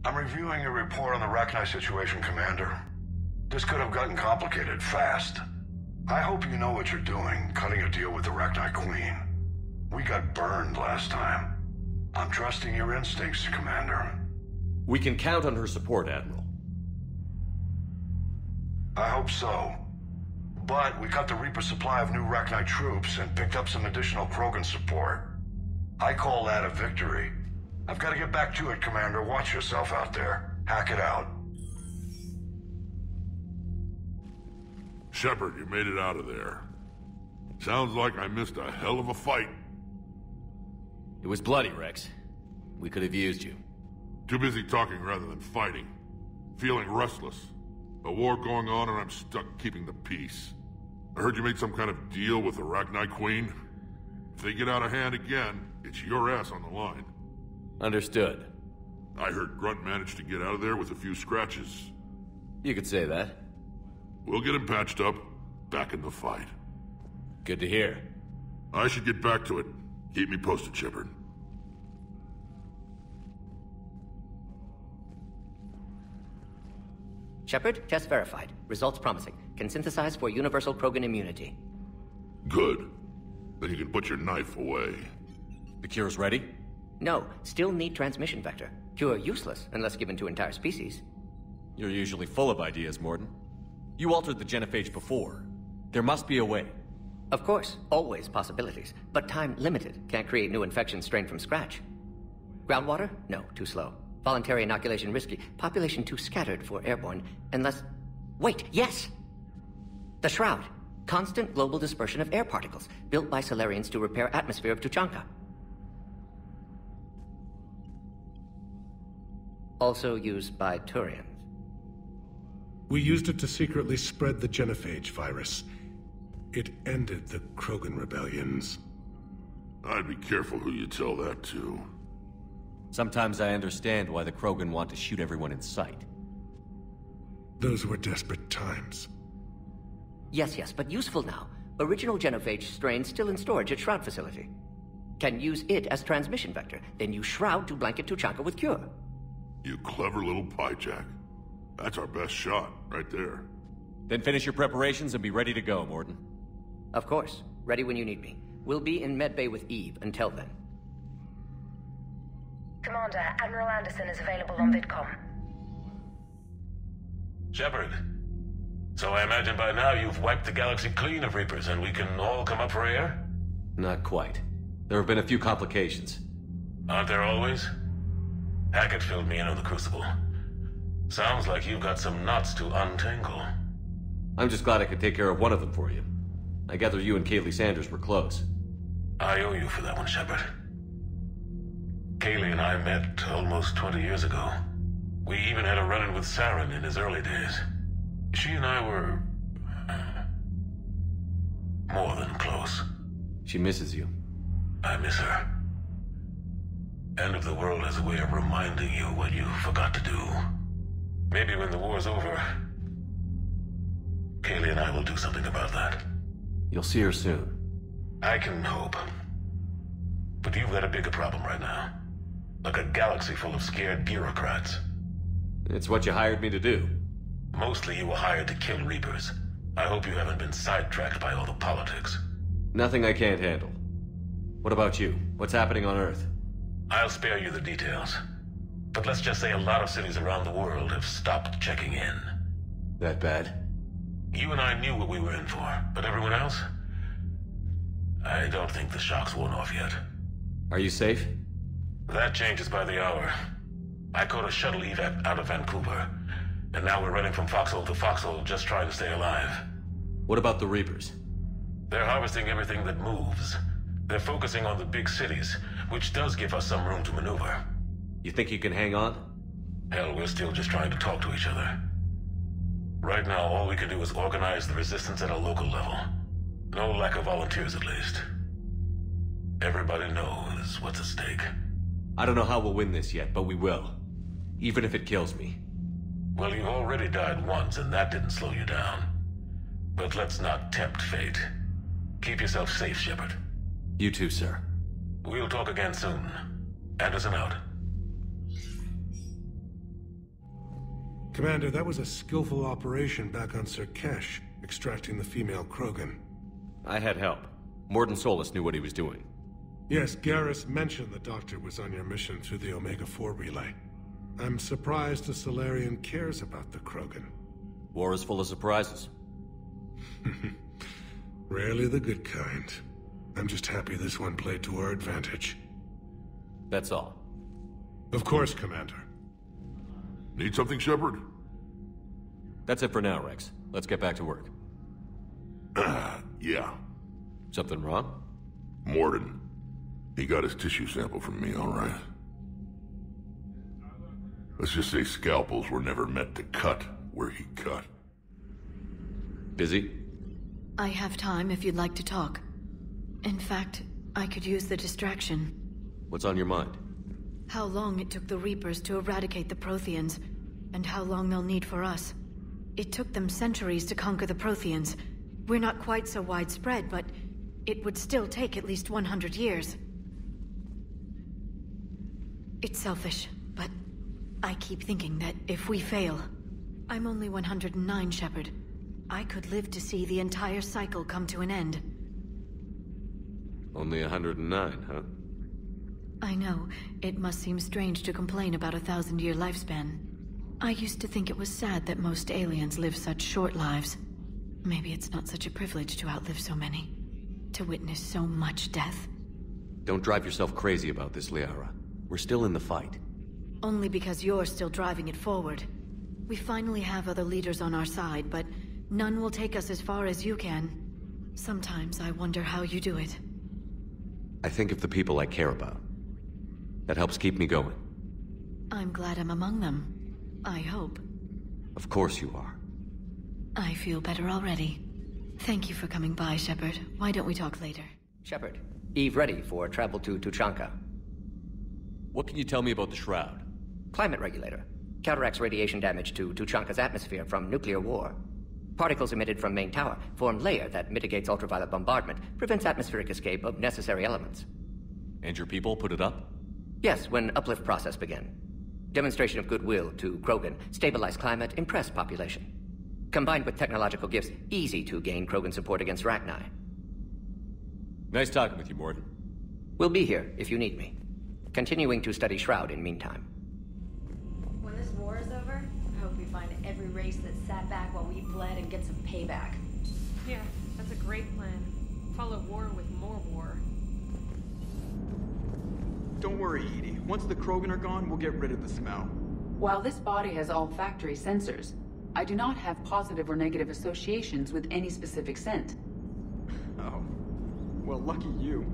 I'm reviewing your report on the rachni situation, Commander. This could have gotten complicated fast. I hope you know what you're doing, cutting a deal with the Rachni Queen. We got burned last time. I'm trusting your instincts, Commander. We can count on her support, Admiral. I hope so. But we cut the Reaper supply of new Rachni troops and picked up some additional Krogan support. I call that a victory. I've got to get back to it, Commander. Watch yourself out there. Hack it out. Shepard, you made it out of there. Sounds like I missed a hell of a fight. It was bloody, Rex. We could have used you. Too busy talking rather than fighting. Feeling restless. A war going on and I'm stuck keeping the peace. I heard you made some kind of deal with the Rachni Queen. If they get out of hand again, it's your ass on the line. Understood. I heard Grunt managed to get out of there with a few scratches. You could say that. We'll get him patched up, back in the fight. Good to hear. I should get back to it. Keep me posted, Shepard. Shepard, test verified. Results promising. Can synthesize for universal Krogan immunity. Good. Then you can put your knife away. The cure's ready? No, still need transmission vector. Cure useless unless given to entire species. You're usually full of ideas, Mordin. You altered the genophage before. There must be a way. Of course, always possibilities, but time limited. Can't create new infections strained from scratch. Groundwater? No, too slow. Voluntary inoculation risky. Population too scattered for airborne, unless... Wait, yes! The Shroud. Constant global dispersion of air particles, built by Solarians to repair atmosphere of Tuchanka. Also used by Turians. We used it to secretly spread the genophage virus. It ended the Krogan rebellions. I'd be careful who you tell that to. Sometimes I understand why the Krogan want to shoot everyone in sight. Those were desperate times. Yes, but useful now. Original genophage strain still in storage at Shroud facility. Can use it as transmission vector, then use Shroud to blanket Tuchanka with cure. You clever little pyjack. That's our best shot, right there. Then finish your preparations and be ready to go, Mordin. Of course. Ready when you need me. We'll be in medbay with Eve until then. Commander, Admiral Anderson is available on VidCom. Shepard. So I imagine by now you've wiped the galaxy clean of Reapers and we can all come up for air? Not quite. There have been a few complications. Aren't there always? Hackett filled me in on the Crucible. Sounds like you've got some knots to untangle. I'm just glad I could take care of one of them for you. I gather you and Kaylee Sanders were close. I owe you for that one, Shepard. Kaylee and I met almost 20 years ago. We even had a run-in with Saren in his early days. She and I were... more than close. She misses you. I miss her. End of the world has a way of reminding you what you forgot to do. Maybe when the war's over, Kaylee and I will do something about that. You'll see her soon. I can hope. But you've got a bigger problem right now. Like a galaxy full of scared bureaucrats. It's what you hired me to do. Mostly you were hired to kill Reapers. I hope you haven't been sidetracked by all the politics. Nothing I can't handle. What about you? What's happening on Earth? I'll spare you the details. But let's just say a lot of cities around the world have stopped checking in. That bad? You and I knew what we were in for, but everyone else? I don't think the shock's worn off yet. Are you safe? That changes by the hour. I caught a shuttle evac out of Vancouver, and now we're running from foxhole to foxhole just trying to stay alive. What about the Reapers? They're harvesting everything that moves. They're focusing on the big cities, which does give us some room to maneuver. You think you can hang on? Hell, we're still just trying to talk to each other. Right now, all we can do is organize the resistance at a local level. No lack of volunteers, at least. Everybody knows what's at stake. I don't know how we'll win this yet, but we will. Even if it kills me. Well, you've already died once, and that didn't slow you down. But let's not tempt fate. Keep yourself safe, Shepard. You too, sir. We'll talk again soon. Anderson out. Commander, that was a skillful operation back on Sirkesh, extracting the female Krogan. I had help. Morden Solus knew what he was doing. Yes, Garrus mentioned the Doctor was on your mission through the Omega-4 relay. I'm surprised a Solarian cares about the Krogan. War is full of surprises. Rarely the good kind. I'm just happy this one played to our advantage. That's all. Of course, Commander. Need something, Shepard? That's it for now, Rex. Let's get back to work. Yeah. Something wrong? Morden. He got his tissue sample from me, all right. Let's just say scalpels were never meant to cut where he cut. Busy? I have time if you'd like to talk. In fact, I could use the distraction. What's on your mind? How long it took the Reapers to eradicate the Protheans, and how long they'll need for us. It took them centuries to conquer the Protheans. We're not quite so widespread, but it would still take at least 100 years. It's selfish, but I keep thinking that if we fail... I'm only 109, Shepard. I could live to see the entire cycle come to an end. Only 109, huh? I know. It must seem strange to complain about a 1,000-year lifespan. I used to think it was sad that most aliens live such short lives. Maybe it's not such a privilege to outlive so many. To witness so much death. Don't drive yourself crazy about this, Liara. We're still in the fight. Only because you're still driving it forward. We finally have other leaders on our side, but none will take us as far as you can. Sometimes I wonder how you do it. I think of the people I care about. That helps keep me going. I'm glad I'm among them. I hope. Of course you are. I feel better already. Thank you for coming by, Shepard. Why don't we talk later? Shepard, Eve ready for travel to Tuchanka. What can you tell me about the Shroud? Climate regulator. Counteracts radiation damage to Tuchanka's atmosphere from nuclear war. Particles emitted from main tower form layer that mitigates ultraviolet bombardment, prevents atmospheric escape of necessary elements. And your people put it up? Yes, when uplift process began. Demonstration of goodwill to Krogan, stabilize climate, impress population. Combined with technological gifts, easy to gain Krogan support against rachni. Nice talking with you, Morden. We'll be here if you need me. Continuing to study Shroud in meantime. When this war is over, I hope we find every race that sat back while we bled and get some payback. Yeah, that's a great plan. Follow war with more war. Don't worry, Edie. Once the Krogan are gone, we'll get rid of the smell. While this body has all factory sensors, I do not have positive or negative associations with any specific scent. Oh. Well, lucky you.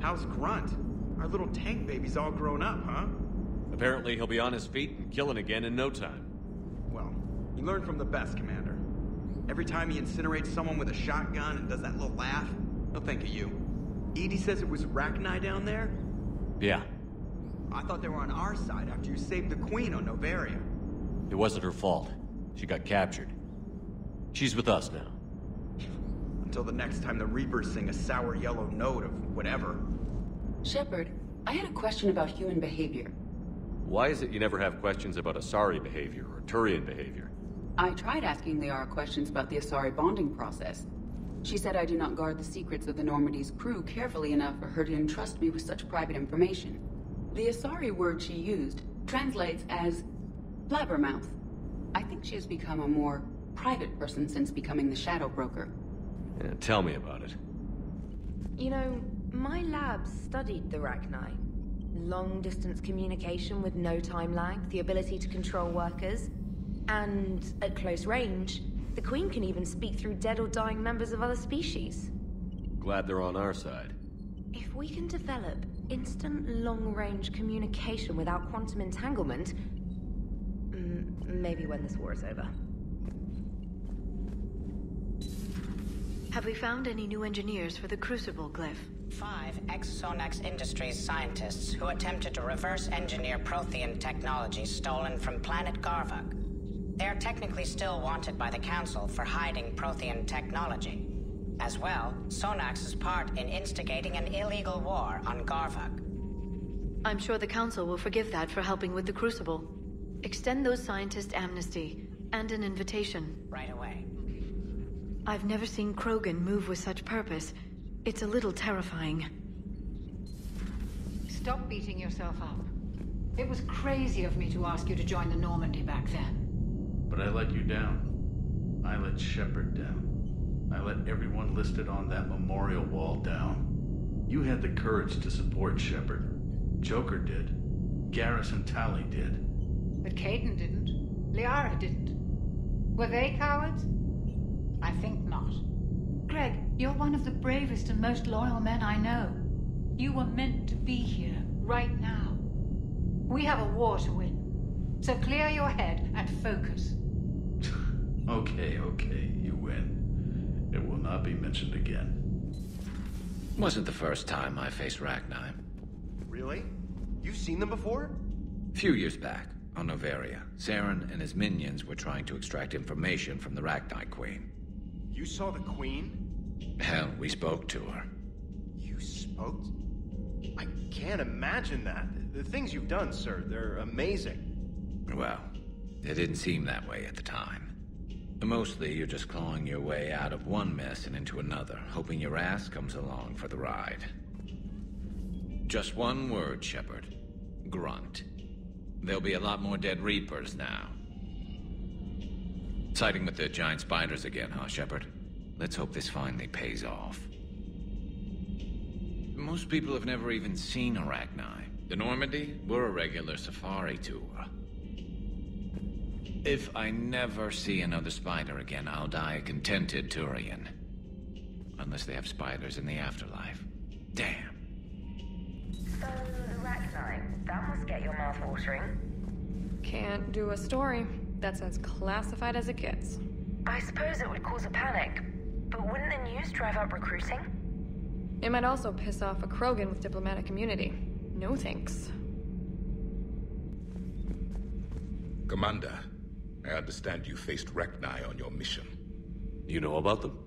How's Grunt? Our little tank baby's all grown up, huh? Apparently he'll be on his feet and killing again in no time. Well, you learn from the best, Commander. Every time he incinerates someone with a shotgun and does that little laugh, he'll think of you. Edie says it was rachni down there? Yeah. I thought they were on our side after you saved the Queen on Novaria. It wasn't her fault. She got captured. She's with us now. Until the next time the Reapers sing a sour yellow note of whatever. Shepard, I had a question about human behavior. Why is it you never have questions about Asari behavior or Turian behavior? I tried asking Liara questions about the Asari bonding process. She said I do not guard the secrets of the Normandy's crew carefully enough for her to entrust me with such private information. The Asari word she used translates as blabbermouth. I think she has become a more private person since becoming the Shadow Broker. Yeah, tell me about it. You know, my lab studied the rachni. Long-distance communication with no time lag, the ability to control workers, and at close range, the Queen can even speak through dead or dying members of other species. Glad they're on our side. If we can develop instant long-range communication without quantum entanglement, maybe when this war is over. Have we found any new engineers for the Crucible glyph? 5 ex-Sonax Industries scientists who attempted to reverse engineer Prothean technology stolen from planet Garvug. They are technically still wanted by the Council for hiding Prothean technology. As well, Sonax's part in instigating an illegal war on Garvug. I'm sure the Council will forgive that for helping with the Crucible. Extend those scientists amnesty, and an invitation. Right away. I've never seen Krogan move with such purpose. It's a little terrifying. Stop beating yourself up. It was crazy of me to ask you to join the Normandy back then. But I let you down. I let Shepard down. I let everyone listed on that memorial wall down. You had the courage to support Shepard. Joker did. Garrus and Tali did. But Caden didn't. Liara didn't. Were they cowards? I think not. Greg, you're one of the bravest and most loyal men I know. You were meant to be here, right now. We have a war to win. So clear your head and focus. Okay, you win. It will not be mentioned again. Wasn't the first time I faced rachni. Really? You've seen them before? Few years back, on Noveria, Saren and his minions were trying to extract information from the Rachni Queen. You saw the Queen? Hell, we spoke to her. You spoke? I can't imagine that. The things you've done, sir, they're amazing. Well, it didn't seem that way at the time. Mostly, you're just clawing your way out of one mess and into another, hoping your ass comes along for the ride. Just one word, Shepard. Grunt. There'll be a lot more dead Reapers now. Siding with the giant spiders again, huh, Shepard? Let's hope this finally pays off. Most people have never even seen a rachni. The Normandy, we're a regular safari tour. If I never see another spider again, I'll die a contented Turian. Unless they have spiders in the afterlife. Damn. So, the rachni, that must get your mouth watering. Can't do a story. That's as classified as it gets. I suppose it would cause a panic, but wouldn't the news drive up recruiting? It might also piss off a Krogan with diplomatic immunity. No thanks. Commander, I understand you faced rachni on your mission. You know about them?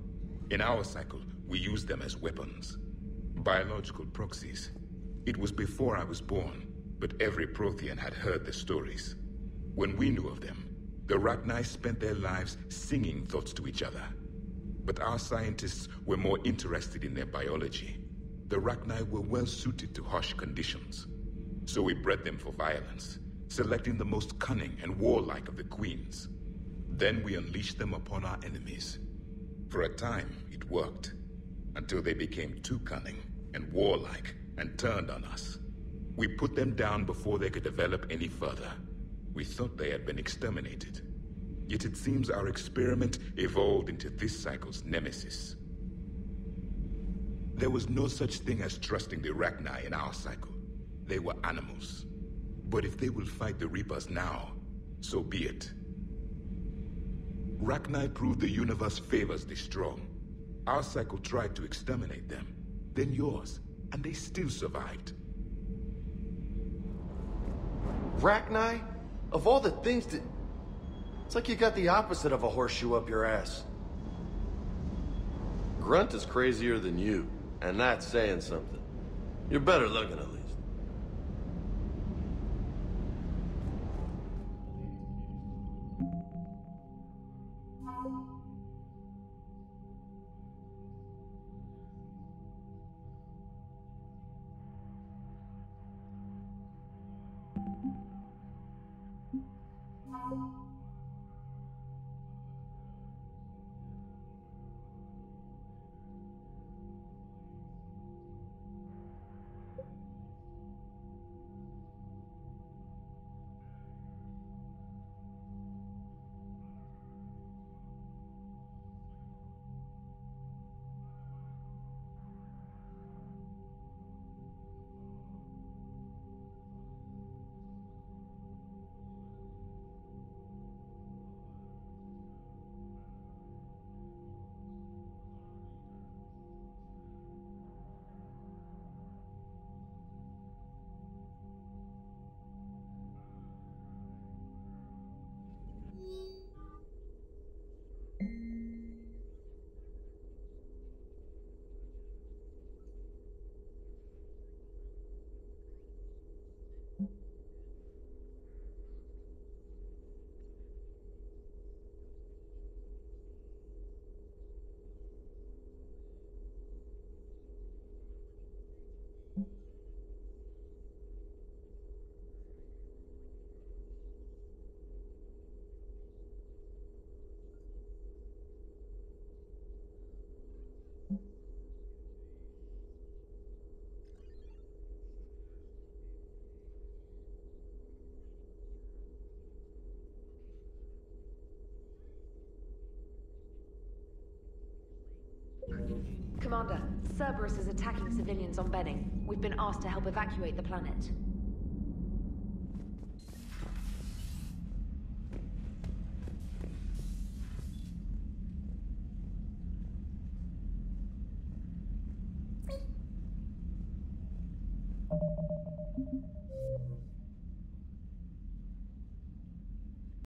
In our cycle, we use them as weapons. Biological proxies. It was before I was born, but every Prothean had heard the stories. When we knew of them, the rachni spent their lives singing thoughts to each other. But our scientists were more interested in their biology. The rachni were well suited to harsh conditions. So we bred them for violence, selecting the most cunning and warlike of the queens. Then we unleashed them upon our enemies. For a time, it worked, until they became too cunning and warlike and turned on us. We put them down before they could develop any further. We thought they had been exterminated. Yet it seems our experiment evolved into this cycle's nemesis. There was no such thing as trusting the rachni in our cycle. They were animals. But if they will fight the Reapers now, so be it. Rachni proved the universe favors the strong. Our cycle tried to exterminate them, then yours, and they still survived. Rachni? Of all the things that... It's like you got the opposite of a horseshoe up your ass. Grunt is crazier than you, and that's saying something. You're better looking, at least. Commander, Cerberus is attacking civilians on Benning. We've been asked to help evacuate the planet.